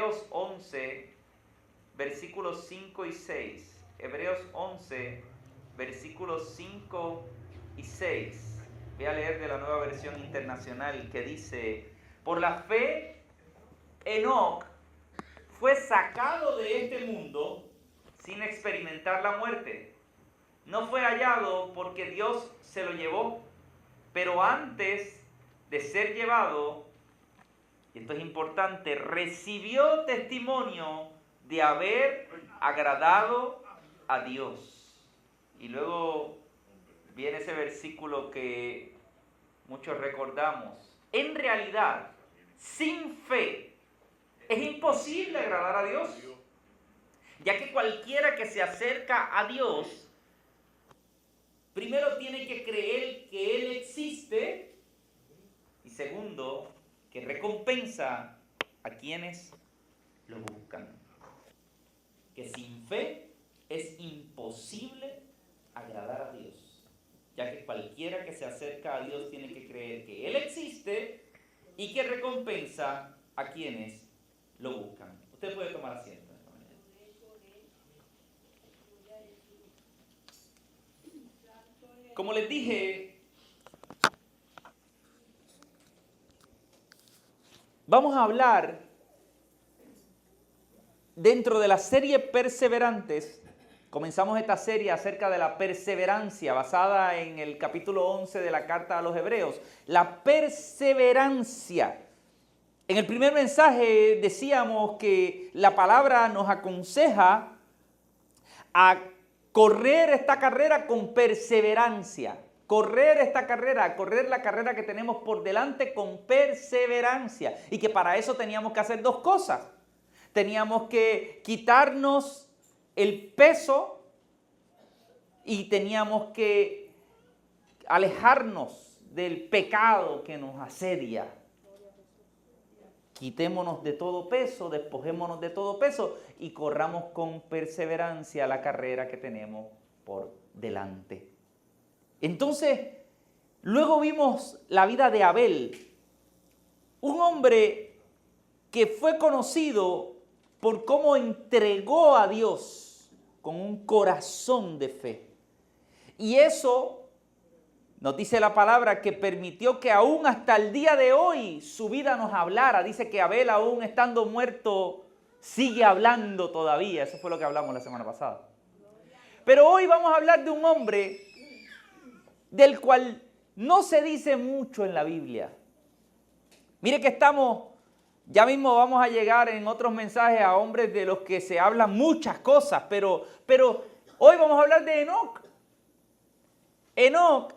Hebreos 11, versículos 5 y 6. Hebreos 11, versículos 5 y 6. Voy a leer de la Nueva Versión Internacional que dice: por la fe, Enoc fue sacado de este mundo sin experimentar la muerte. No fue hallado porque Dios se lo llevó, pero antes de ser llevado, y esto es importante, recibió testimonio de haber agradado a Dios. Y luego viene ese versículo que muchos recordamos. En realidad, sin fe, es imposible agradar a Dios, ya que cualquiera que se acerca a Dios, primero tiene que creer que Él existe, y segundo, que recompensa a quienes lo buscan. Que sin fe es imposible agradar a Dios, ya que cualquiera que se acerca a Dios tiene que creer que Él existe y que recompensa a quienes lo buscan. Usted puede tomar asiento. Como les dije, vamos a hablar dentro de la serie Perseverantes. Comenzamos esta serie acerca de la perseverancia, basada en el capítulo 11 de la carta a los Hebreos. La perseverancia. En el primer mensaje decíamos que la palabra nos aconseja a correr esta carrera con perseverancia. Correr esta carrera, correr la carrera que tenemos por delante con perseverancia. Y que para eso teníamos que hacer dos cosas. Teníamos que quitarnos el peso y teníamos que alejarnos del pecado que nos asedia. Quitémonos de todo peso, despojémonos de todo peso y corramos con perseverancia la carrera que tenemos por delante. Entonces, luego vimos la vida de Abel, un hombre que fue conocido por cómo entregó a Dios con un corazón de fe. Y eso nos dice la palabra que permitió que aún hasta el día de hoy su vida nos hablara. Dice que Abel, aún estando muerto, sigue hablando todavía. Eso fue lo que hablamos la semana pasada. Pero hoy vamos a hablar de un hombre del cual no se dice mucho en la Biblia. Mire que ya mismo vamos a llegar en otros mensajes a hombres de los que se hablan muchas cosas, pero hoy vamos a hablar de Enoc. Enoc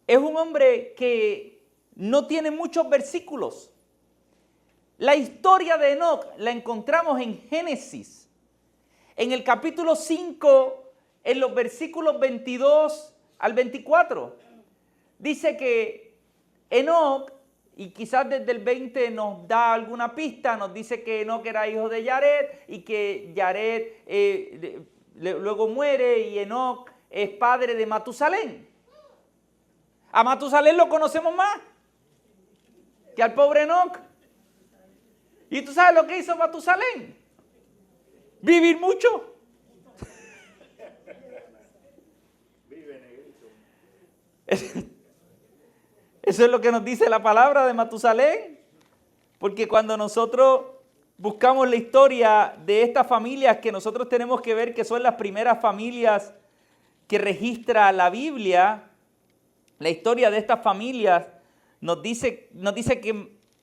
es un hombre que no tiene muchos versículos. La historia de Enoc la encontramos en Génesis, en el capítulo 5, en los versículos 22 al 24. Dice que Enoc, y quizás desde el 20 nos da alguna pista, nos dice que Enoc era hijo de Yared y que Yared luego muere y Enoc es padre de Matusalén. A Matusalén lo conocemos más que al pobre Enoc. ¿Y tú sabes lo que hizo Matusalén? Vivir mucho. Eso es lo que nos dice la palabra de Matusalén. Porque cuando nosotros buscamos la historia de estas familias que nosotros tenemos que ver que son las primeras familias que registra la Biblia, la historia de estas familias nos dice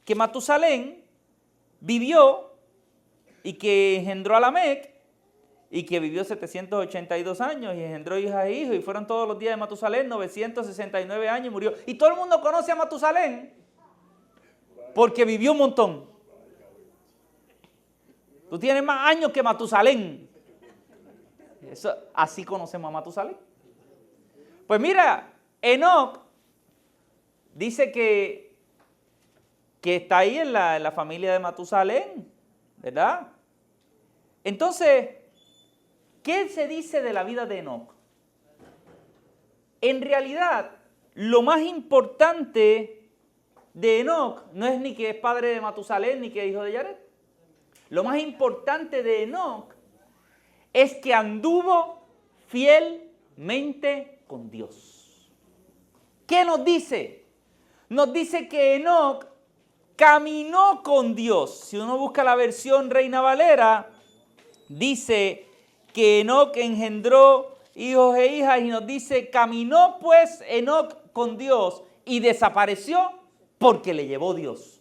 que Matusalén vivió y que engendró a Lamec y que vivió 782 años y engendró hijas e hijos y fueron todos los días de Matusalén 969 años y murió. Y todo el mundo conoce a Matusalén porque vivió un montón. Tú tienes más años que Matusalén. Así conocemos a Matusalén. Pues mira, Enoc dice que está ahí en la familia de Matusalén, ¿verdad? Entonces, ¿qué se dice de la vida de Enoc? En realidad, lo más importante de Enoc no es ni que es padre de Matusalén ni que es hijo de Yared. lo más importante de Enoc es que anduvo fielmente con Dios. ¿Qué nos dice? Nos dice que Enoc caminó con Dios. Si uno busca la versión Reina Valera, dice que Enoc engendró hijos e hijas y nos dice, caminó pues Enoc con Dios y desapareció porque le llevó Dios.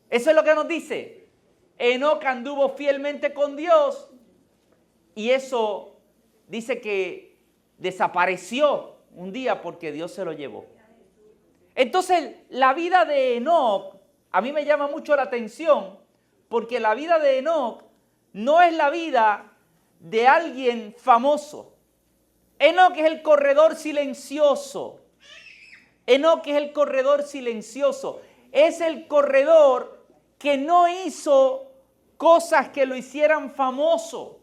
Eso es lo que nos dice. Enoc anduvo fielmente con Dios y eso dice que desapareció un día porque Dios se lo llevó. Entonces, la vida de Enoc a mí me llama mucho la atención porque la vida de Enoc no es la vida de alguien famoso. Enoc es el corredor silencioso. Enoc es el corredor silencioso. Es el corredor que no hizo cosas que lo hicieran famoso.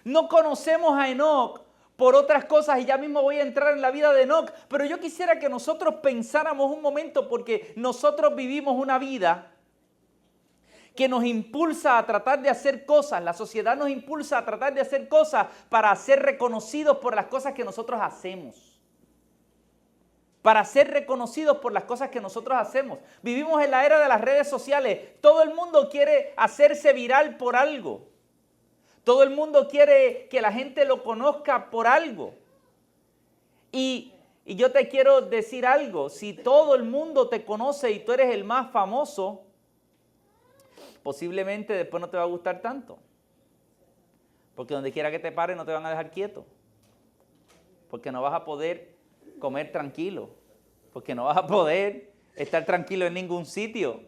No conocemos a Enoc por otras cosas y ya mismo voy a entrar en la vida de Enoc, pero yo quisiera que nosotros pensáramos un momento porque nosotros vivimos una vida que nos impulsa a tratar de hacer cosas, la sociedad nos impulsa a tratar de hacer cosas para ser reconocidos por las cosas que nosotros hacemos. Para ser reconocidos por las cosas que nosotros hacemos. Vivimos en la era de las redes sociales. Todo el mundo quiere hacerse viral por algo. Todo el mundo quiere que la gente lo conozca por algo. Y yo te quiero decir algo. Si todo el mundo te conoce y tú eres el más famoso, posiblemente después no te va a gustar tanto. Porque donde quiera que te pares no te van a dejar quieto. Porque no vas a poder comer tranquilo, porque no vas a poder estar tranquilo en ningún sitio.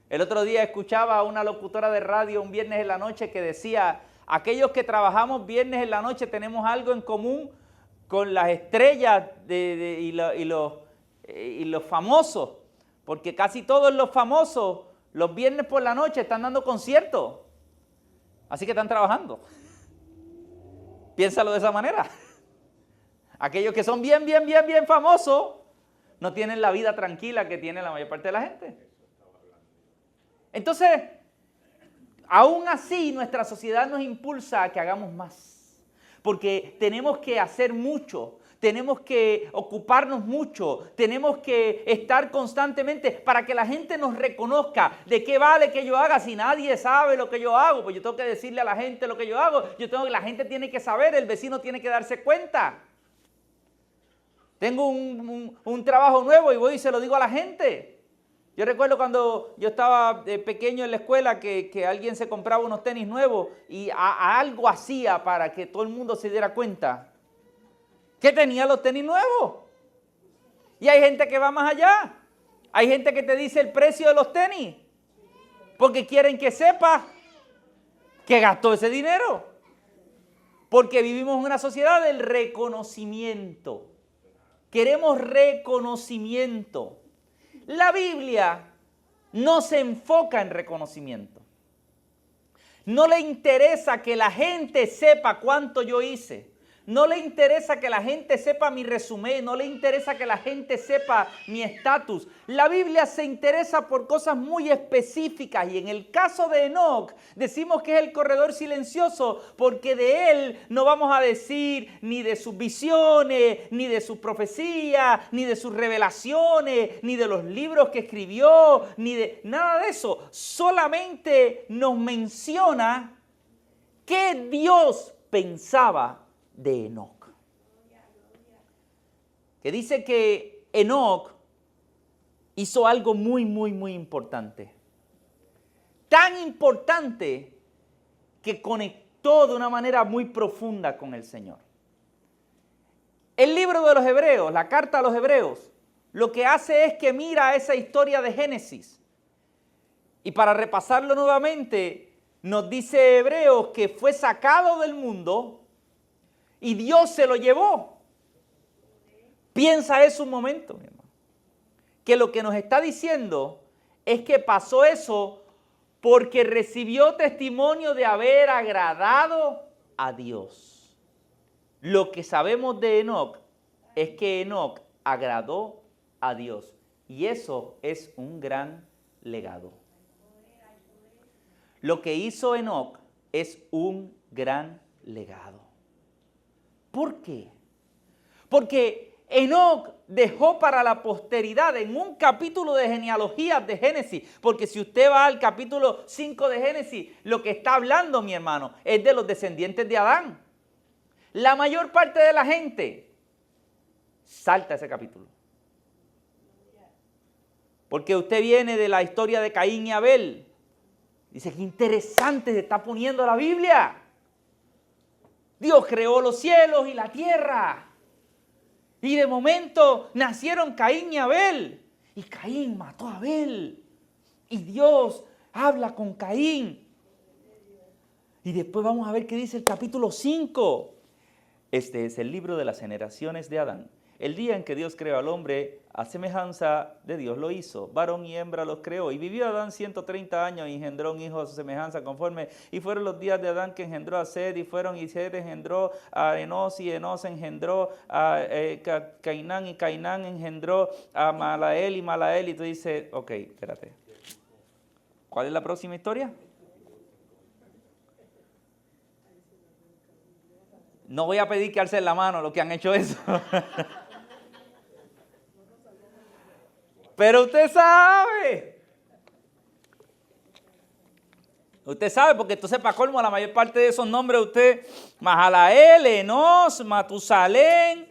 El otro día escuchaba a una locutora de radio un viernes en la noche que decía, aquellos que trabajamos viernes en la noche tenemos algo en común con las estrellas y los famosos, porque casi todos los famosos los viernes por la noche están dando conciertos, así que están trabajando. Piénsalo de esa manera. Aquellos que son bien famosos no tienen la vida tranquila que tiene la mayor parte de la gente. Entonces, aún así nuestra sociedad nos impulsa a que hagamos más. Porque tenemos que hacer mucho, tenemos que ocuparnos mucho, tenemos que estar constantemente para que la gente nos reconozca. ¿De qué vale que yo haga si nadie sabe lo que yo hago? Pues yo tengo que decirle a la gente lo que yo hago. La gente tiene que saber, el vecino tiene que darse cuenta. Tengo un trabajo nuevo y voy y se lo digo a la gente. Yo recuerdo cuando yo estaba pequeño en la escuela que alguien se compraba unos tenis nuevos y algo hacía para que todo el mundo se diera cuenta que tenía los tenis nuevos. Y hay gente que va más allá. Hay gente que te dice el precio de los tenis porque quieren que sepas que gastó ese dinero. Porque vivimos en una sociedad del reconocimiento. Queremos reconocimiento. La Biblia no se enfoca en reconocimiento. No le interesa que la gente sepa cuánto yo hice. No le interesa que la gente sepa mi resumen. No le interesa que la gente sepa mi estatus. La Biblia se interesa por cosas muy específicas. Y en el caso de Enoc, decimos que es el corredor silencioso porque de él no vamos a decir ni de sus visiones, ni de sus profecías, ni de sus revelaciones, ni de los libros que escribió, ni de nada de eso. Solamente nos menciona qué Dios pensaba de Enoc. Que dice que Enoc hizo algo muy importante. Tan importante que conectó de una manera muy profunda con el Señor. El libro de los Hebreos, la carta a los Hebreos, lo que hace es que mira esa historia de Génesis. Y para repasarlo nuevamente, nos dice Hebreos que fue sacado del mundo y Dios se lo llevó. Piensa eso un momento, mi hermano. Que lo que nos está diciendo es que pasó eso porque recibió testimonio de haber agradado a Dios. Lo que sabemos de Enoc es que Enoc agradó a Dios. Y eso es un gran legado. lo que hizo Enoc es un gran legado. ¿Por qué? Porque Enoc dejó para la posteridad en un capítulo de genealogías de Génesis, porque si usted va al capítulo 5 de Génesis, lo que está hablando, mi hermano, es de los descendientes de Adán. La mayor parte de la gente salta ese capítulo. Porque usted viene de la historia de Caín y Abel. Dice, qué interesante se está poniendo la Biblia. Dios creó los cielos y la tierra. Y de momento nacieron Caín y Abel. Y Caín mató a Abel. Y Dios habla con Caín. Y después vamos a ver qué dice el capítulo 5. Este es el libro de las generaciones de Adán. El día en que Dios creó al hombre, a semejanza de Dios lo hizo. Varón y hembra los creó. Y vivió Adán 130 años y engendró un hijo a su semejanza conforme. Y fueron los días de Adán que engendró a Sed. Y fueron y Sed engendró a Enos. Y Enos engendró a Cainán. Y Cainán engendró a Malael. Y Malael. Y tú dices, ok, espérate. ¿Cuál es la próxima historia? No voy a pedir que alcen la mano los que han hecho eso. Pero usted sabe. Usted sabe, porque entonces para colmo la mayor parte de esos nombres usted, Mahalael, Enos, Matusalén,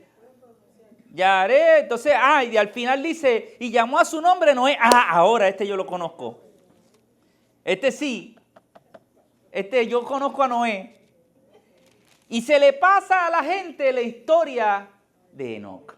Yared, entonces, y al final dice, y llamó a su nombre Noé. Ahora este yo lo conozco. Este sí. Yo conozco a Noé. Y se le pasa a la gente la historia de Enoc.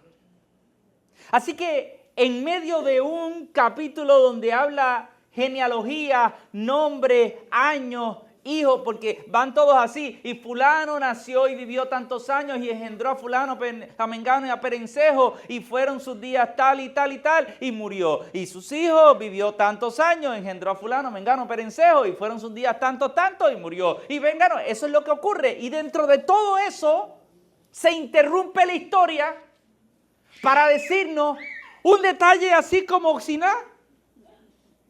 Así que en medio de un capítulo donde habla genealogía, nombre, años, hijos, porque van todos así, y fulano nació y vivió tantos años y engendró a fulano, a mengano y a perencejo, y fueron sus días tal y tal y tal, y murió. Y sus hijos vivió tantos años, engendró a fulano, mengano, perencejo, y fueron sus días tantos, y murió. Y vengan, eso es lo que ocurre. Y dentro de todo eso, se interrumpe la historia para decirnos un detalle así como si nada.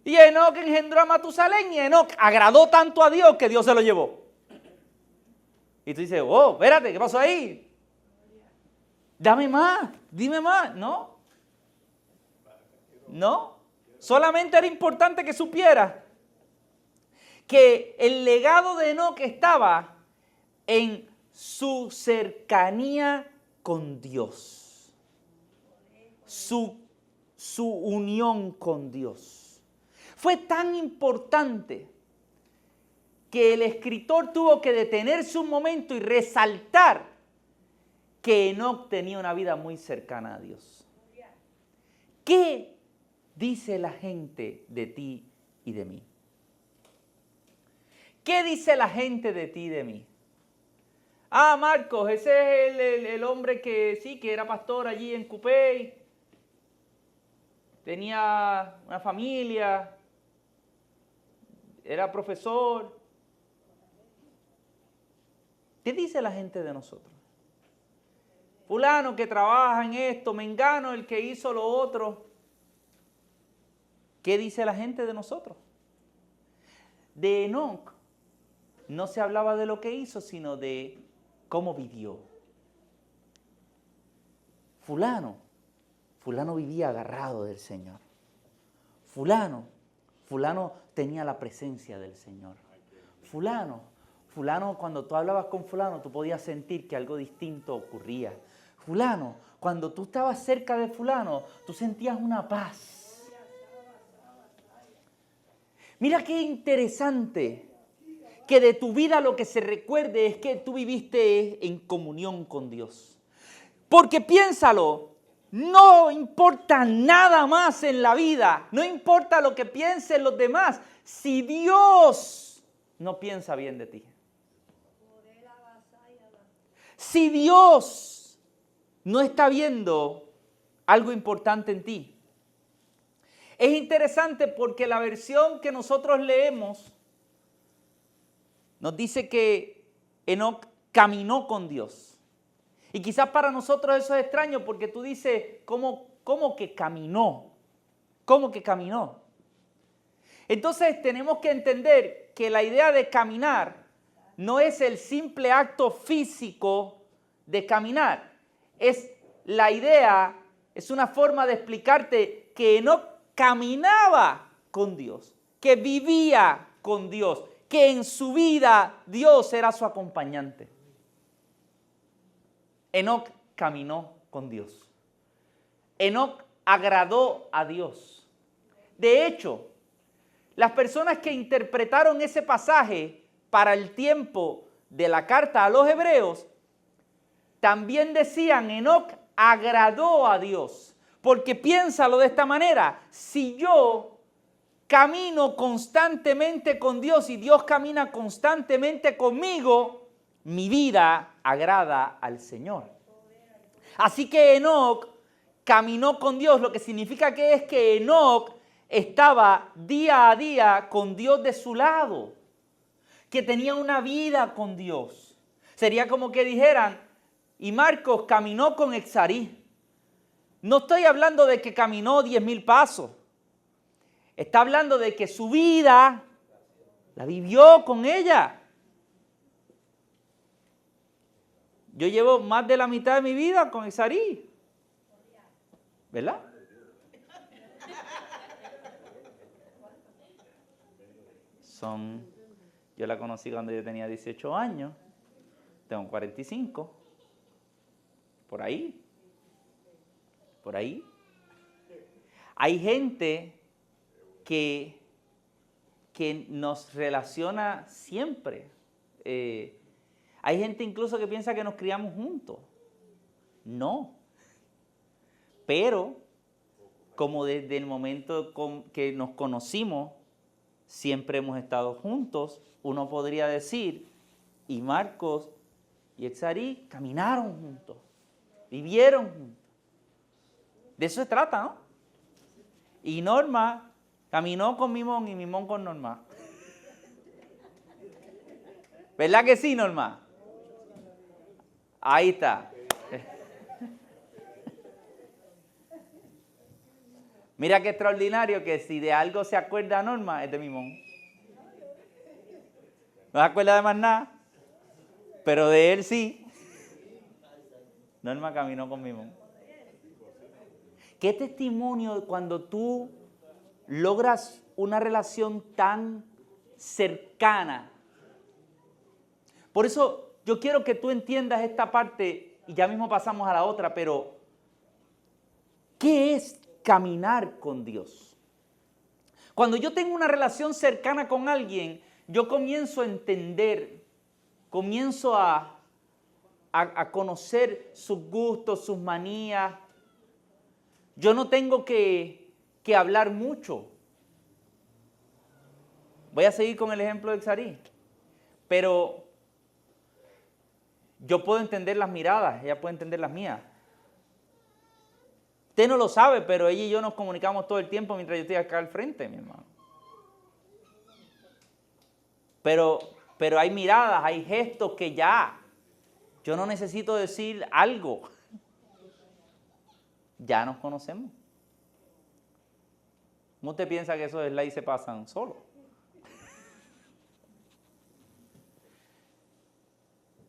Y Enoc engendró a Matusalén y Enoc agradó tanto a Dios que Dios se lo llevó. Y tú dices, espérate, ¿qué pasó ahí? Dame más, dime más. No. Solamente era importante que supieras que el legado de Enoc estaba en su cercanía con Dios. Su unión con Dios. Fue tan importante que el escritor tuvo que detenerse un momento y resaltar que Enoc tenía una vida muy cercana a Dios. ¿Qué dice la gente de ti y de mí? ¿Qué dice la gente de ti y de mí? Marcos, ese es el hombre que sí, que era pastor allí en Cupey. Tenía una familia. Era profesor. ¿Qué dice la gente de nosotros? Fulano que trabaja en esto, mengano el que hizo lo otro. ¿Qué dice la gente de nosotros? De Enoc no se hablaba de lo que hizo, sino de cómo vivió. Fulano vivía agarrado del Señor. Fulano tenía la presencia del Señor. Fulano, cuando tú hablabas con fulano, tú podías sentir que algo distinto ocurría. Fulano, cuando tú estabas cerca de fulano, tú sentías una paz. Mira qué interesante que de tu vida lo que se recuerde es que tú viviste en comunión con Dios. Porque piénsalo, no importa nada más en la vida, no importa lo que piensen los demás, si Dios no piensa bien de ti. Si Dios no está viendo algo importante en ti. Es interesante porque la versión que nosotros leemos nos dice que Enoc caminó con Dios. Y quizás para nosotros eso es extraño porque tú dices, ¿cómo que caminó? ¿Cómo que caminó? Entonces tenemos que entender que la idea de caminar no es el simple acto físico de caminar. Es la idea, es una forma de explicarte que Enoc caminaba con Dios, que vivía con Dios, que en su vida Dios era su acompañante. Enoc caminó con Dios. Enoc agradó a Dios. De hecho, las personas que interpretaron ese pasaje para el tiempo de la carta a los hebreos, también decían, Enoc agradó a Dios. Porque piénsalo de esta manera, si yo camino constantemente con Dios y Dios camina constantemente conmigo, mi vida agrada al Señor. Así que Enoc caminó con Dios, lo que significa que Enoc estaba día a día con Dios de su lado, que tenía una vida con Dios. Sería como que dijeran, y Marcos caminó con Exarí. No estoy hablando de que caminó 10,000 pasos. Está hablando de que su vida la vivió con ella. Yo llevo más de la mitad de mi vida con Exarí. ¿Verdad? Yo la conocí cuando yo tenía 18 años. Tengo 45. Por ahí. Hay gente que nos relaciona siempre. Hay gente incluso que piensa que nos criamos juntos. No. Pero, como desde el momento que nos conocimos, siempre hemos estado juntos, uno podría decir, y Marcos y Exarí caminaron juntos, vivieron juntos. De eso se trata, ¿no? Y Norma caminó con Mimón y Mimón con Norma. ¿Verdad que sí, Norma? Ahí está. Mira qué extraordinario que si de algo se acuerda Norma, es de Mimón. No se acuerda de más nada, pero de él sí. Norma caminó con Mimón. ¿Qué testimonio cuando tú logras una relación tan cercana? Por eso yo quiero que tú entiendas esta parte y ya mismo pasamos a la otra, pero ¿qué es caminar con Dios? Cuando yo tengo una relación cercana con alguien, yo comienzo a entender, comienzo a conocer sus gustos, sus manías. Yo no tengo que hablar mucho. Voy a seguir con el ejemplo de Exarí, pero yo puedo entender las miradas, ella puede entender las mías. Usted no lo sabe, pero ella y yo nos comunicamos todo el tiempo mientras yo estoy acá al frente, mi hermano. Pero hay miradas, hay gestos que ya, yo no necesito decir algo. Ya nos conocemos. ¿Cómo usted piensa que esos slides se pasan solos?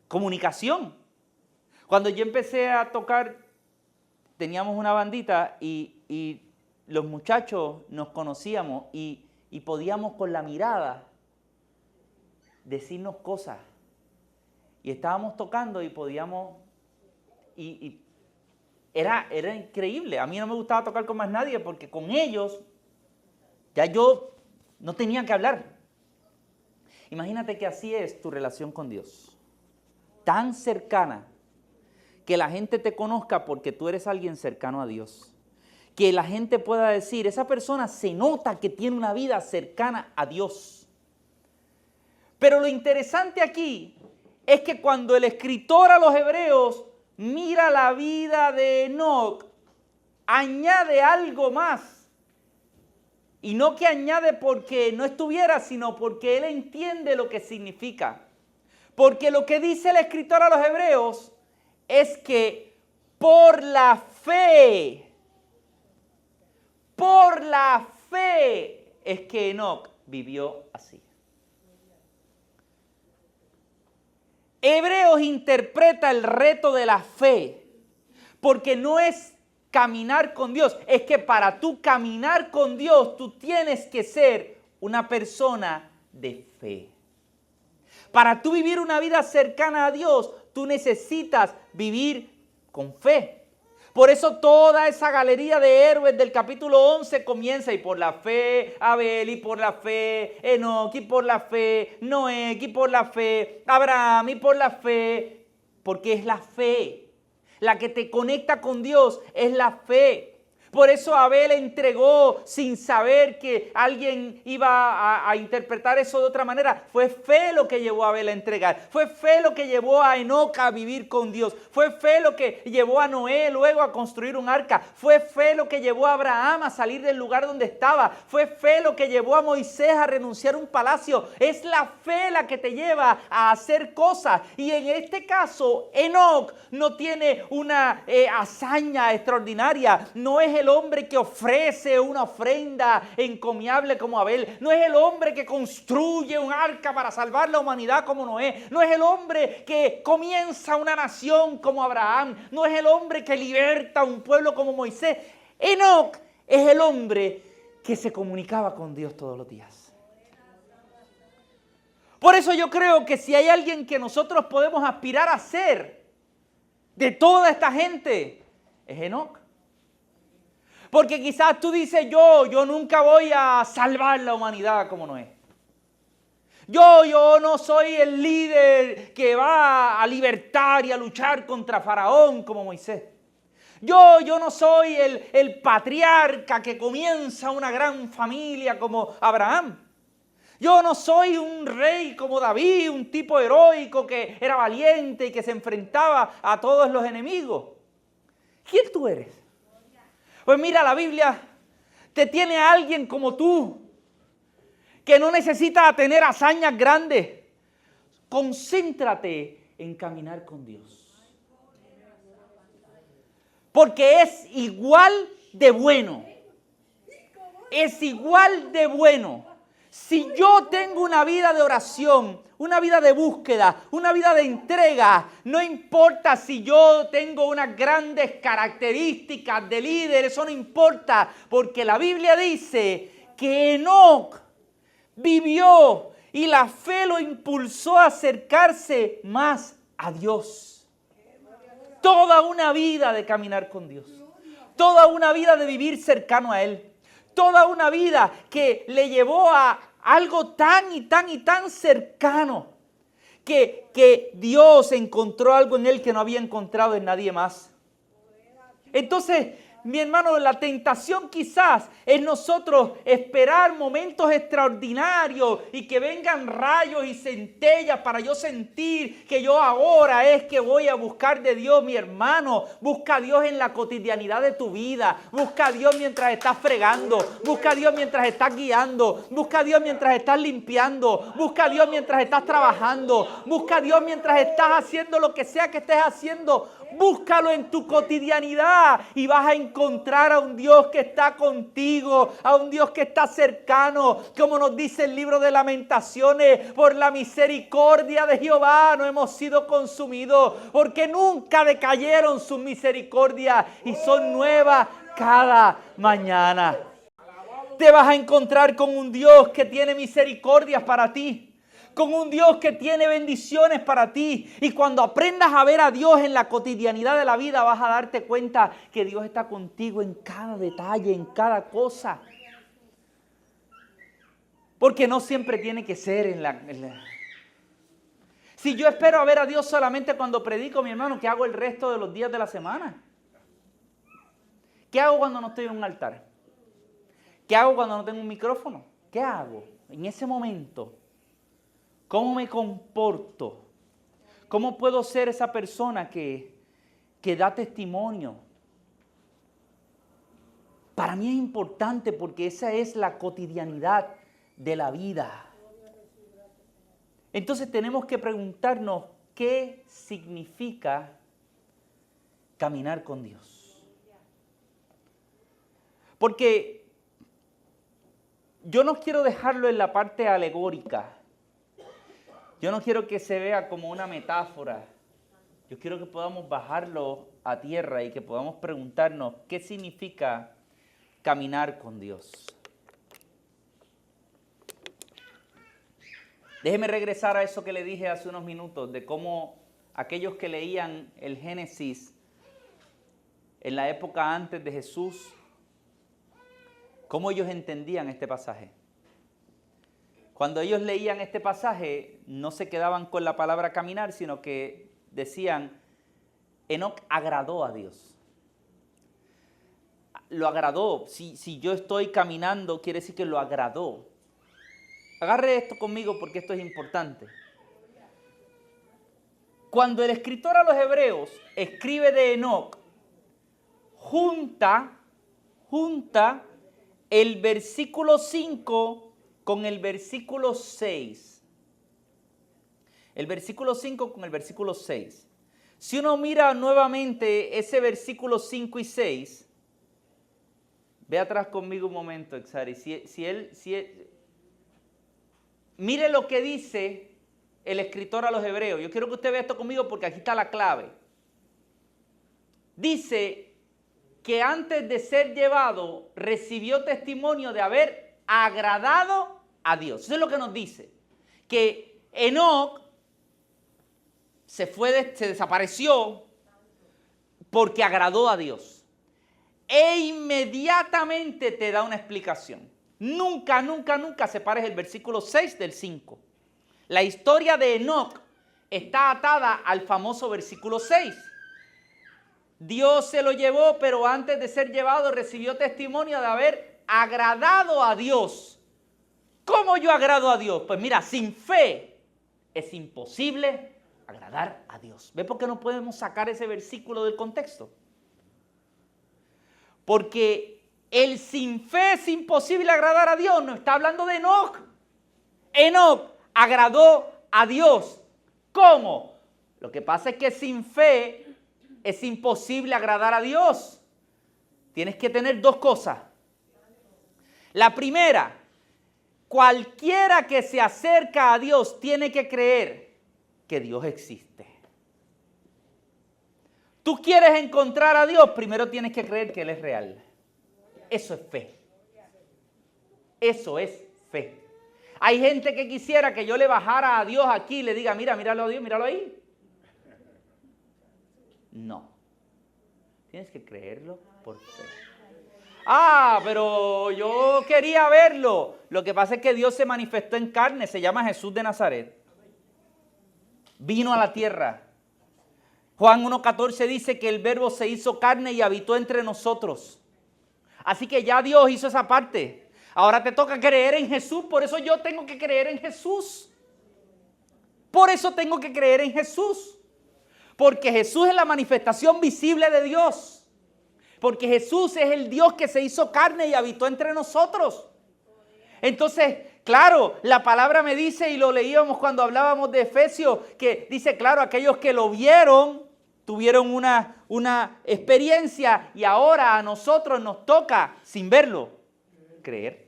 Comunicación. Cuando yo empecé a tocar, teníamos una bandita y los muchachos nos conocíamos y podíamos con la mirada decirnos cosas. Y estábamos tocando y podíamos... Era increíble. A mí no me gustaba tocar con más nadie porque con ellos ya yo no tenía que hablar. Imagínate que así es tu relación con Dios. Tan cercana que la gente te conozca porque tú eres alguien cercano a Dios. Que la gente pueda decir, esa persona se nota que tiene una vida cercana a Dios. Pero lo interesante aquí es que cuando el escritor a los hebreos mira la vida de Enoc, añade algo más. Y no que añade porque no estuviera, sino porque él entiende lo que significa. Porque lo que dice el escritor a los hebreos es que por la fe, es que Enoc vivió así. Hebreos interpreta el reto de la fe, porque no es caminar con Dios, es que para tú caminar con Dios, tú tienes que ser una persona de fe. Para tú vivir una vida cercana a Dios, tú necesitas vivir con fe. Por eso toda esa galería de héroes del capítulo 11 comienza y por la fe Abel, y por la fe Enoc, y por la fe Noé, y por la fe Abraham, y por la fe, porque es la fe. La que te conecta con Dios es la fe. Por eso Abel entregó sin saber que alguien iba a interpretar eso de otra manera. Fue fe lo que llevó a Abel a entregar. Fue fe lo que llevó a Enoc a vivir con Dios. Fue fe lo que llevó a Noé luego a construir un arca. Fue fe lo que llevó a Abraham a salir del lugar donde estaba. Fue fe lo que llevó a Moisés a renunciar a un palacio. Es la fe la que te lleva a hacer cosas. Y en este caso, Enoc no tiene una hazaña extraordinaria. No es el hombre que ofrece una ofrenda encomiable como Abel. No es el hombre que construye un arca para salvar la humanidad como Noé. No es el hombre que comienza una nación como Abraham. No es el hombre que liberta a un pueblo como Moisés. Enoc es el hombre que se comunicaba con Dios todos los días. Por eso yo creo que si hay alguien que nosotros podemos aspirar a ser de toda esta gente, es Enoc. Porque quizás tú dices, yo nunca voy a salvar la humanidad como Noé. Yo no soy el líder que va a libertar y a luchar contra Faraón como Moisés. Yo no soy el patriarca que comienza una gran familia como Abraham. Yo no soy un rey como David, un tipo heroico que era valiente y que se enfrentaba a todos los enemigos. ¿Quién tú eres? Pues mira, la Biblia te tiene a alguien como tú, que no necesita tener hazañas grandes. Concéntrate en caminar con Dios. Porque es igual de bueno. Es igual de bueno. Si yo tengo una vida de oración, una vida de búsqueda, una vida de entrega, no importa si yo tengo unas grandes características de líder, eso no importa, porque la Biblia dice que Enoc vivió y la fe lo impulsó a acercarse más a Dios. Toda una vida de caminar con Dios, toda una vida de vivir cercano a Él. Toda una vida que le llevó a algo tan y tan cercano que Dios encontró algo en él que no había encontrado en nadie más. Entonces, mi hermano, la tentación quizás es nosotros esperar momentos extraordinarios y que vengan rayos y centellas para yo sentir que yo ahora es que voy a buscar de Dios. Mi hermano, busca a Dios en la cotidianidad de tu vida. Busca a Dios mientras estás fregando. Busca a Dios mientras estás guiando. Busca a Dios mientras estás limpiando. Busca a Dios mientras estás trabajando. Busca a Dios mientras estás haciendo lo que sea que estés haciendo. Búscalo en tu cotidianidad y vas a encontrar a un Dios que está contigo, a un Dios que está cercano, como nos dice el libro de Lamentaciones: por la misericordia de Jehová no hemos sido consumidos, porque nunca decayeron sus misericordias y son nuevas cada mañana. Te vas a encontrar con un Dios que tiene misericordias para ti, con un Dios que tiene bendiciones para ti. Y cuando aprendas a ver a Dios en la cotidianidad de la vida, vas a darte cuenta que Dios está contigo en cada detalle, en cada cosa. Porque no siempre tiene que ser en la... Si yo espero a ver a Dios solamente cuando predico, mi hermano, ¿qué hago el resto de los días de la semana? ¿Qué hago cuando no estoy en un altar? ¿Qué hago cuando no tengo un micrófono? ¿Qué hago en ese momento? ¿Cómo me comporto? ¿Cómo puedo ser esa persona que da testimonio? Para mí es importante porque esa es la cotidianidad de la vida. Entonces tenemos que preguntarnos qué significa caminar con Dios. Porque yo no quiero dejarlo en la parte alegórica. Yo no quiero que se vea como una metáfora. Yo quiero que podamos bajarlo a tierra y que podamos preguntarnos qué significa caminar con Dios. Déjeme regresar a eso que le dije hace unos minutos, de cómo aquellos que leían el Génesis en la época antes de Jesús, cómo ellos entendían este pasaje. Cuando ellos leían este pasaje, no se quedaban con la palabra caminar, sino que decían, Enoc agradó a Dios. Lo agradó. Si yo estoy caminando, quiere decir que lo agradó. Agarre esto conmigo porque esto es importante. Cuando el escritor a los Hebreos escribe de Enoc, junta el versículo 5 con el versículo 6. El versículo 5 con el versículo 6. Si uno mira nuevamente ese versículo 5 y 6, ve atrás conmigo un momento, Exari. Mire lo que dice el escritor a los Hebreos. Yo quiero que usted vea esto conmigo porque aquí está la clave. Dice que antes de ser llevado recibió testimonio de haber agradado a Dios. Eso es lo que nos dice. Que Enoc se desapareció porque agradó a Dios. E inmediatamente te da una explicación. Nunca separes el versículo 6 del 5. La historia de Enoc está atada al famoso versículo 6. Dios se lo llevó, pero antes de ser llevado recibió testimonio de haber agradado a Dios. ¿Cómo yo agrado a Dios? Pues mira, sin fe es imposible agradar a Dios. ¿Ve por qué no podemos sacar ese versículo del contexto? Porque el sin fe es imposible agradar a Dios. No está hablando de Enoc. Enoc agradó a Dios. ¿Cómo? Lo que pasa es que sin fe es imposible agradar a Dios. Tienes que tener dos cosas. La primera, cualquiera que se acerca a Dios tiene que creer que Dios existe. Tú quieres encontrar a Dios, primero tienes que creer que Él es real. Eso es fe. Eso es fe. Hay gente que quisiera que yo le bajara a Dios aquí y le diga, míralo a Dios, míralo ahí. No. Tienes que creerlo por fe. Pero yo quería verlo. Lo que pasa es que Dios se manifestó en carne, se llama Jesús de Nazaret. Vino a la tierra. Juan 1:14 dice que el verbo se hizo carne y habitó entre nosotros. Así que ya Dios hizo esa parte. Ahora te toca creer en Jesús, por eso yo tengo que creer en Jesús. Por eso tengo que creer en Jesús. Porque Jesús es la manifestación visible de Dios. Porque Jesús es el Dios que se hizo carne y habitó entre nosotros. Entonces, claro, la palabra me dice, y lo leíamos cuando hablábamos de Efesios, que dice, claro, aquellos que lo vieron, tuvieron una experiencia y ahora a nosotros nos toca, sin verlo, creer.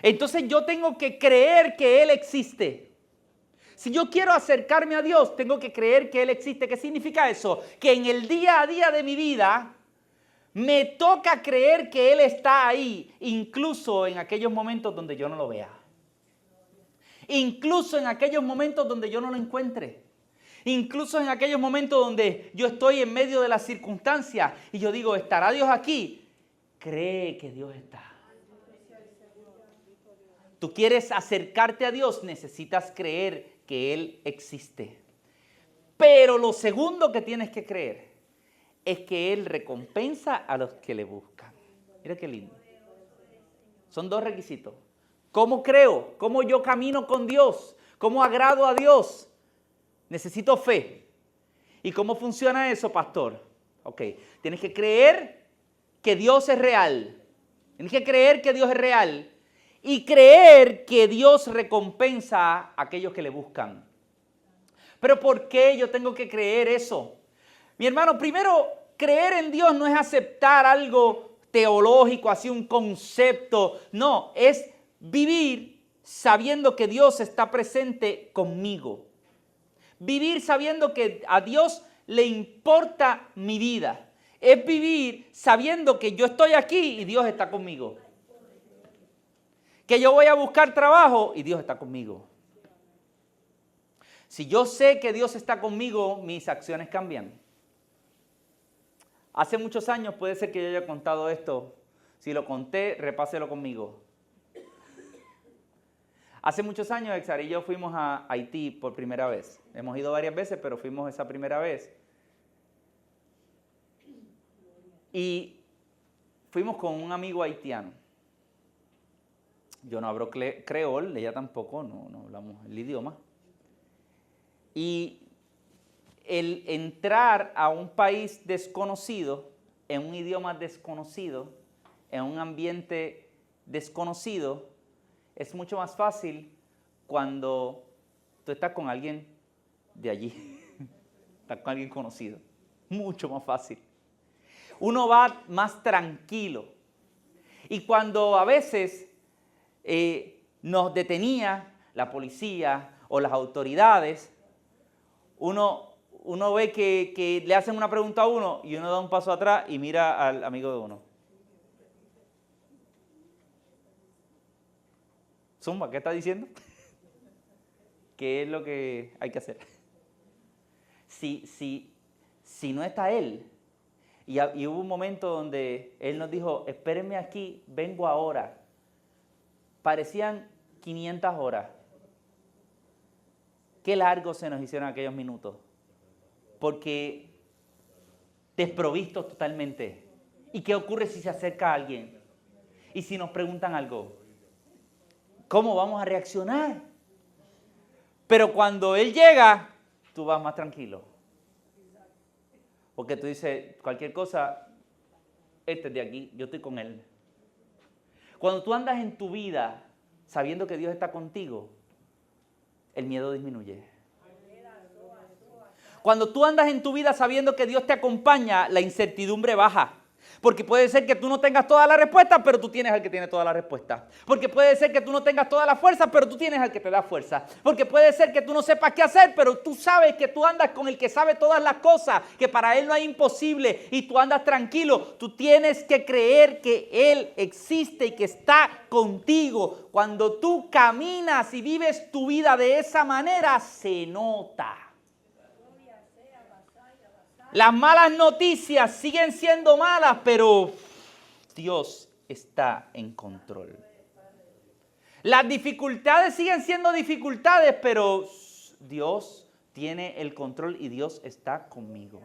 Entonces yo tengo que creer que Él existe. Si yo quiero acercarme a Dios, tengo que creer que Él existe. ¿Qué significa eso? Que en el día a día de mi vida me toca creer que Él está ahí, incluso en aquellos momentos donde yo no lo vea. Incluso en aquellos momentos donde yo no lo encuentre. Incluso en aquellos momentos donde yo estoy en medio de las circunstancias y yo digo, ¿estará Dios aquí? Cree que Dios está. Tú quieres acercarte a Dios, necesitas creer que Él existe. Pero lo segundo que tienes que creer es que Él recompensa a los que le buscan. Mira qué lindo. Son dos requisitos. ¿Cómo creo? ¿Cómo yo camino con Dios? ¿Cómo agrado a Dios? Necesito fe. ¿Y cómo funciona eso, pastor? Ok, tienes que creer que Dios es real. Tienes que creer que Dios es real. Y creer que Dios recompensa a aquellos que le buscan. ¿Pero por qué yo tengo que creer eso? Mi hermano, primero, creer en Dios no es aceptar algo teológico, así un concepto. No, es vivir sabiendo que Dios está presente conmigo. Vivir sabiendo que a Dios le importa mi vida. Es vivir sabiendo que yo estoy aquí y Dios está conmigo. Que yo voy a buscar trabajo y Dios está conmigo. Si yo sé que Dios está conmigo, mis acciones cambian. Hace muchos años, puede ser que yo haya contado esto. Si lo conté, repáselo conmigo. Hace muchos años, Exar y yo fuimos a Haití por primera vez. Hemos ido varias veces, pero fuimos esa primera vez. Y fuimos con un amigo haitiano. Yo no hablo creol, ella tampoco, no hablamos el idioma. Y el entrar a un país desconocido, en un idioma desconocido, en un ambiente desconocido, es mucho más fácil cuando tú estás con alguien de allí, estás con alguien conocido, mucho más fácil. Uno va más tranquilo. Y cuando a veces nos detenía la policía o las autoridades, uno ve que le hacen una pregunta a uno y uno da un paso atrás y mira al amigo de uno. Zumba, ¿qué está diciendo? ¿Qué es lo que hay que hacer? Si no está él, y hubo un momento donde él nos dijo, espérenme aquí, vengo ahora. Parecían 500 horas. Qué largos se nos hicieron aquellos minutos. Porque desprovistos totalmente. ¿Y qué ocurre si se acerca alguien? ¿Y si nos preguntan algo? ¿Cómo vamos a reaccionar? Pero cuando él llega, tú vas más tranquilo. Porque tú dices, cualquier cosa, este es de aquí, yo estoy con él. Cuando tú andas en tu vida sabiendo que Dios está contigo, el miedo disminuye. Cuando tú andas en tu vida sabiendo que Dios te acompaña, la incertidumbre baja. Porque puede ser que tú no tengas todas las respuestas, pero tú tienes al que tiene todas las respuestas. Porque puede ser que tú no tengas todas las fuerzas, pero tú tienes al que te da fuerza. Porque puede ser que tú no sepas qué hacer, pero tú sabes que tú andas con el que sabe todas las cosas, que para él no hay imposible y tú andas tranquilo. Tú tienes que creer que él existe y que está contigo. Cuando tú caminas y vives tu vida de esa manera, se nota. Las malas noticias siguen siendo malas, pero Dios está en control. Las dificultades siguen siendo dificultades, pero Dios tiene el control y Dios está conmigo.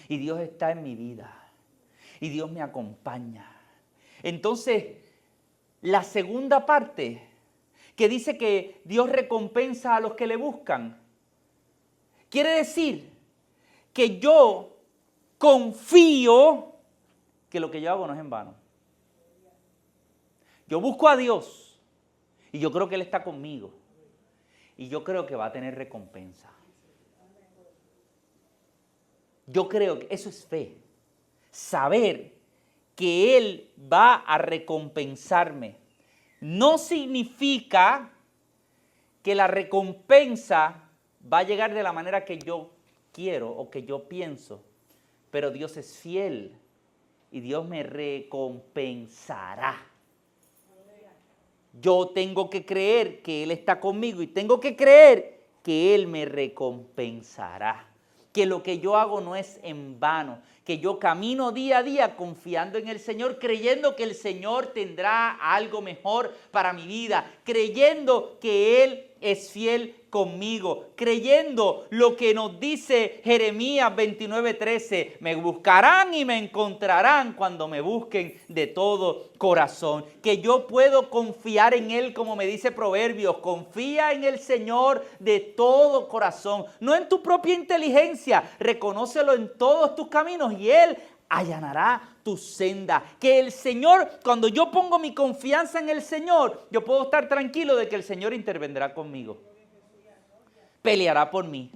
Y Dios está en mi vida. Y Dios me acompaña. Entonces, la segunda parte, que dice que Dios recompensa a los que le buscan, quiere decir que yo confío que lo que yo hago no es en vano. Yo busco a Dios y yo creo que Él está conmigo y yo creo que va a tener recompensa. Yo creo que eso es fe. Saber que Él va a recompensarme no significa que la recompensa va a llegar de la manera que yo quiero o que yo pienso, pero Dios es fiel y Dios me recompensará. Yo tengo que creer que Él está conmigo y tengo que creer que Él me recompensará. Que lo que yo hago no es en vano, que yo camino día a día confiando en el Señor, creyendo que el Señor tendrá algo mejor para mi vida, creyendo que Él es fiel conmigo, creyendo lo que nos dice Jeremías 29:13, me buscarán y me encontrarán cuando me busquen de todo corazón, que yo puedo confiar en Él como me dice Proverbios, confía en el Señor de todo corazón, no en tu propia inteligencia, reconócelo en todos tus caminos y Él allanará tu senda. Que el Señor, cuando yo pongo mi confianza en el Señor, yo puedo estar tranquilo de que el Señor intervendrá conmigo. Peleará por mí.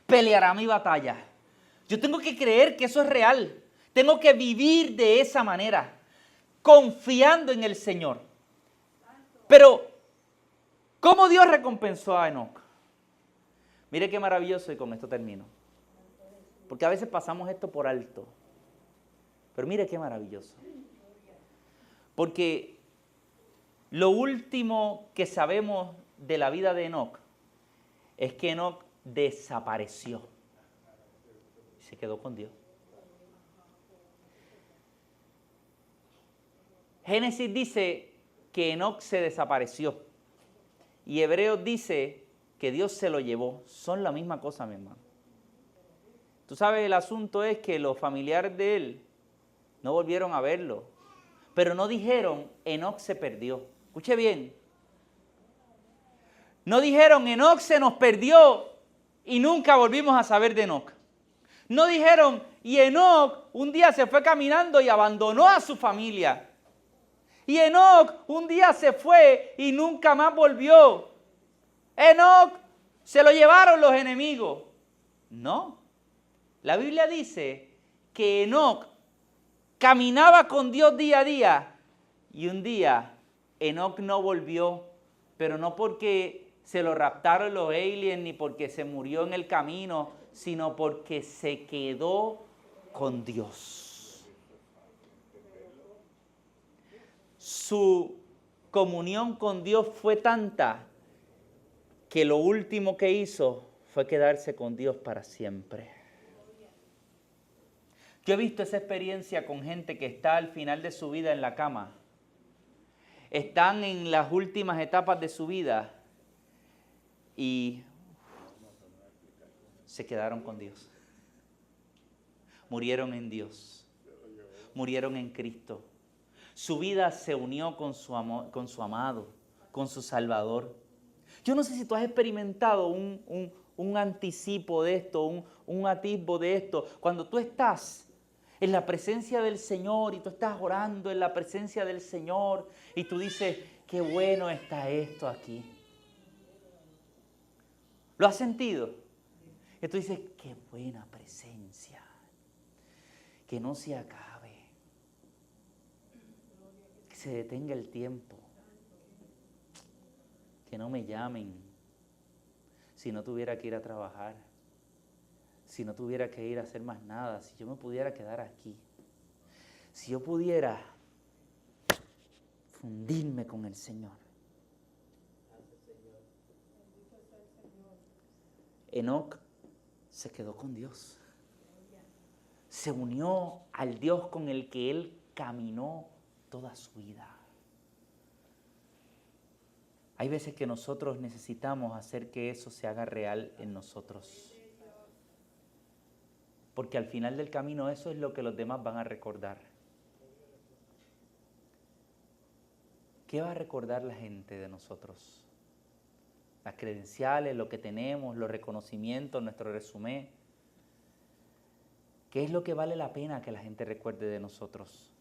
Peleará mi batalla. Yo tengo que creer que eso es real. Tengo que vivir de esa manera, confiando en el Señor. Pero, ¿cómo Dios recompensó a Enoc? Mire qué maravilloso, y con esto termino. Porque a veces pasamos esto por alto. Pero mire qué maravilloso. Porque lo último que sabemos de la vida de Enoc es que Enoc desapareció y se quedó con Dios. Génesis dice que Enoc se desapareció y Hebreos dice que Dios se lo llevó. Son la misma cosa, mi hermano. Tú sabes, el asunto es que los familiares de él no volvieron a verlo, pero no dijeron, Enoc se perdió. Escuche bien. No dijeron, Enoc se nos perdió y nunca volvimos a saber de Enoc. No dijeron, y Enoc un día se fue caminando y abandonó a su familia. Y Enoc un día se fue y nunca más volvió. Enoc se lo llevaron los enemigos. No. La Biblia dice que Enoc caminaba con Dios día a día y un día Enoc no volvió, pero no porque se lo raptaron los aliens ni porque se murió en el camino, sino porque se quedó con Dios. Su comunión con Dios fue tanta que lo último que hizo fue quedarse con Dios para siempre. Yo he visto esa experiencia con gente que está al final de su vida en la cama. Están en las últimas etapas de su vida y se quedaron con Dios. Murieron en Dios. Murieron en Cristo. Su vida se unió con su amado, con su Salvador. Yo no sé si tú has experimentado un anticipo de esto, un atisbo de esto. Cuando tú estás en la presencia del Señor y tú estás orando en la presencia del Señor y tú dices, qué bueno está esto aquí. ¿Lo has sentido? Y tú dices, qué buena presencia. Que no se acabe. Que se detenga el tiempo. Que no me llamen si no tuviera que ir a trabajar. Si no tuviera que ir a hacer más nada, si yo me pudiera quedar aquí, si yo pudiera fundirme con el Señor. Enoc se quedó con Dios. Se unió al Dios con el que él caminó toda su vida. Hay veces que nosotros necesitamos hacer que eso se haga real en nosotros. Porque al final del camino eso es lo que los demás van a recordar. ¿Qué va a recordar la gente de nosotros? Las credenciales, lo que tenemos, los reconocimientos, nuestro resumen. ¿Qué es lo que vale la pena que la gente recuerde de nosotros?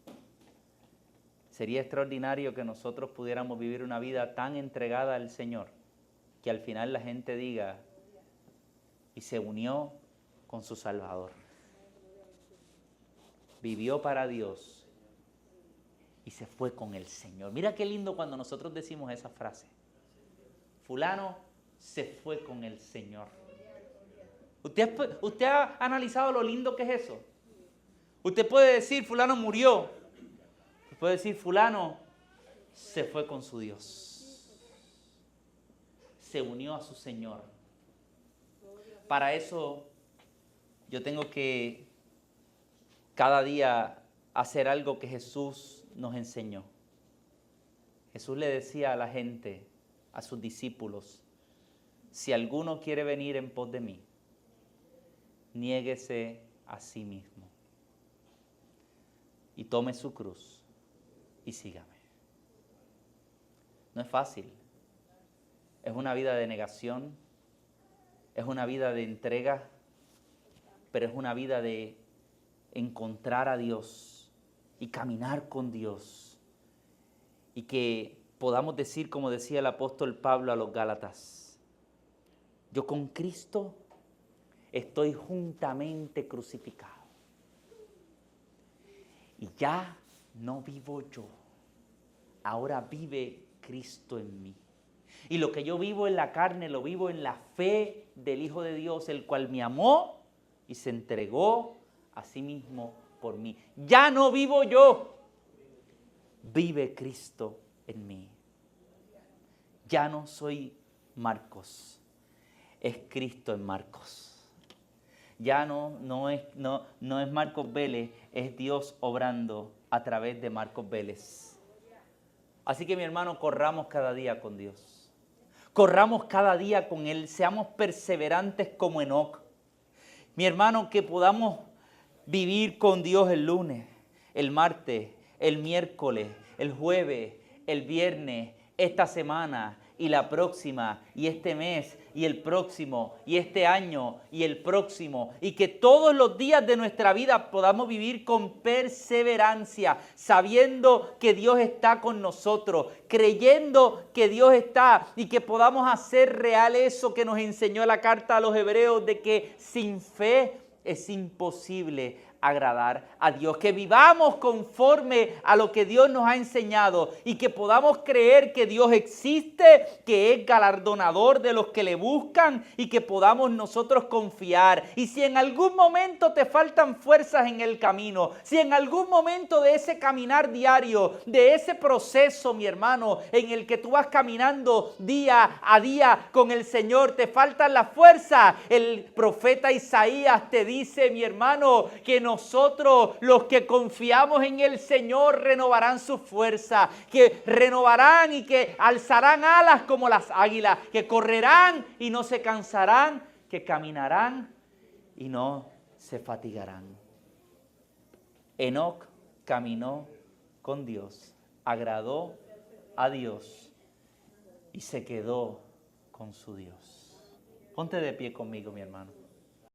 Sería extraordinario que nosotros pudiéramos vivir una vida tan entregada al Señor que al final la gente diga, y se unió con su Salvador. Vivió para Dios y se fue con el Señor. Mira qué lindo cuando nosotros decimos esa frase. Fulano se fue con el Señor. ¿Usted ha analizado lo lindo que es eso? Usted puede decir, fulano murió. Usted puede decir, fulano se fue con su Dios. Se unió a su Señor. Para eso yo tengo que cada día hacer algo que Jesús nos enseñó. Jesús le decía a la gente, a sus discípulos, si alguno quiere venir en pos de mí, niéguese a sí mismo y tome su cruz y sígame. No es fácil. Es una vida de negación, es una vida de entrega, pero es una vida de encontrar a Dios y caminar con Dios. Y que podamos decir, como decía el apóstol Pablo a los Gálatas, yo con Cristo estoy juntamente crucificado. Y ya no vivo yo, ahora vive Cristo en mí. Y lo que yo vivo en la carne, lo vivo en la fe del Hijo de Dios, el cual me amó y se entregó a sí mismo por mí. Ya no vivo yo, vive Cristo en mí. Ya no soy Marcos, es Cristo en Marcos. Ya no es Marcos Vélez, es Dios obrando a través de Marcos Vélez. Así que mi hermano, corramos cada día con Dios. Corramos cada día con Él, seamos perseverantes como Enoc. Mi hermano, que podamos vivir con Dios el lunes, el martes, el miércoles, el jueves, el viernes, esta semana y la próxima, y este mes, y el próximo, y este año, y el próximo, y que todos los días de nuestra vida podamos vivir con perseverancia, sabiendo que Dios está con nosotros, creyendo que Dios está, y que podamos hacer real eso que nos enseñó la carta a los Hebreos, de que sin fe es imposible agradar a Dios, que vivamos conforme a lo que Dios nos ha enseñado y que podamos creer que Dios existe, que es galardonador de los que le buscan y que podamos nosotros confiar. Y si en algún momento te faltan fuerzas en el camino, si en algún momento de ese caminar diario, de ese proceso, mi hermano, en el que tú vas caminando día a día con el Señor, te faltan las fuerzas, el profeta Isaías te dice, mi hermano, que nosotros los que confiamos en el Señor renovarán su fuerza, que renovarán y que alzarán alas como las águilas, que correrán y no se cansarán, que caminarán y no se fatigarán. Enoc caminó con Dios, agradó a Dios y se quedó con su Dios. Ponte de pie conmigo, mi hermano.